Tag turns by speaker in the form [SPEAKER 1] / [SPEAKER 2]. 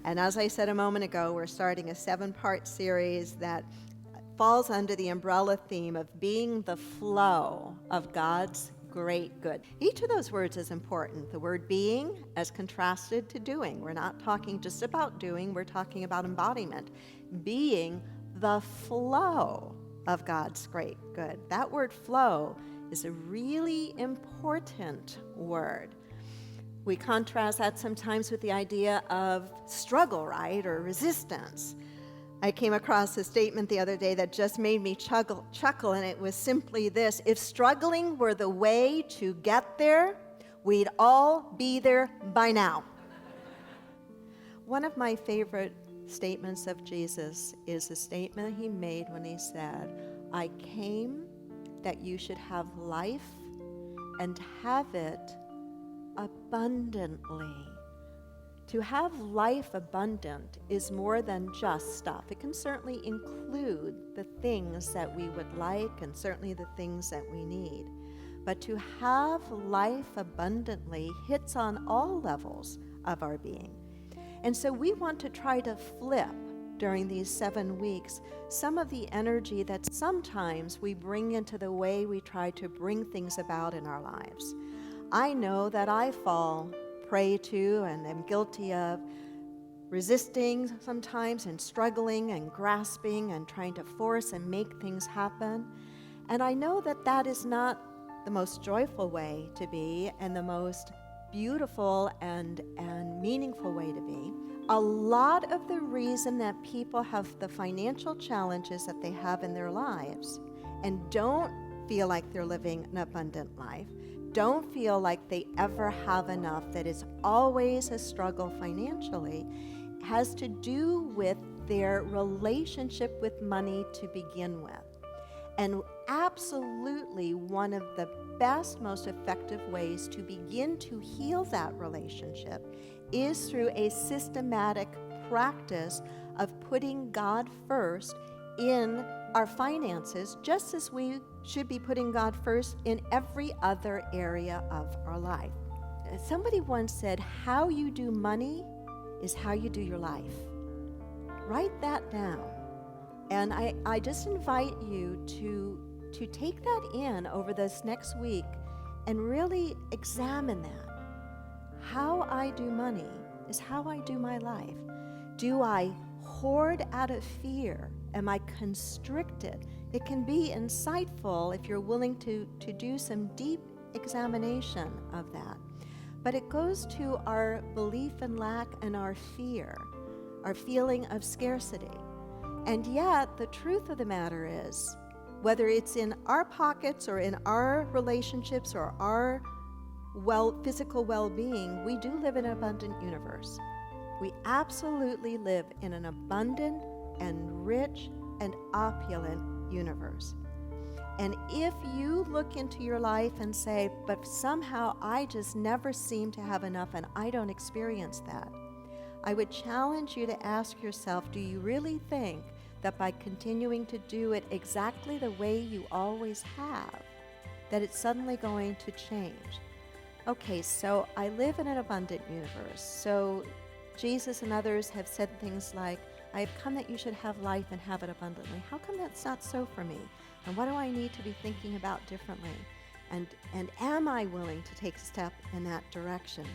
[SPEAKER 1] And as I said a moment ago, we're starting a 7-part series that falls under the umbrella theme of being the flow of God's great good. Each of those words is important. The word being as contrasted to doing. We're not talking just about doing, we're talking about embodiment. Being the flow of God's great good. That word flow is a really important word. We contrast that sometimes with the idea of struggle, right, or resistance. I came across a statement the other day that just made me chuckle, and it was simply this: if struggling were the way to get there, we'd all be there by now. One of my favorite statements of Jesus is the statement he made when he said, "I came that you should have life and have it abundantly." To have life abundant is more than just stuff. It can certainly include the things that we would like and certainly the things that we need. But to have life abundantly hits on all levels of our being. And so we want to try to flip during these 7 weeks some of the energy that sometimes we bring into the way we try to bring things about in our lives. I know that I fall prey to and am guilty of resisting sometimes and struggling and grasping and trying to force and make things happen. And I know that that is not the most joyful way to be and the most beautiful and meaningful way to be. A lot of the reason that people have the financial challenges that they have in their lives and don't feel like they're living an abundant life, don't feel like they ever have enough, that it's always a struggle financially, has to do with their relationship with money to begin with. And absolutely one of the best, most effective ways to begin to heal that relationship is through a systematic practice of putting God first in our finances, just as we should be putting God first in every other area of our life. Somebody once said, how you do money is how you do your life. Write that down. And I just invite you to take that in over this next week and really examine that. How I do money is how I do my life. Do I hoard out of fear? Am I constricted? It can be insightful if you're willing to do some deep examination of that. But it goes to our belief in lack and our fear, our feeling of scarcity. And yet, the truth of the matter is, whether it's in our pockets or in our relationships or our physical well-being, we do live in an abundant universe. We absolutely live in an abundant and rich and opulent universe. And if you look into your life and say, but somehow I just never seem to have enough and I don't experience that, I would challenge you to ask yourself, do you really think that by continuing to do it exactly the way you always have, that it's suddenly going to change? Okay, so I live in an abundant universe. So Jesus and others have said things like, I have come that you should have life and have it abundantly. How come that's not so for me? And what do I need to be thinking about differently? And am I willing to take a step in that direction?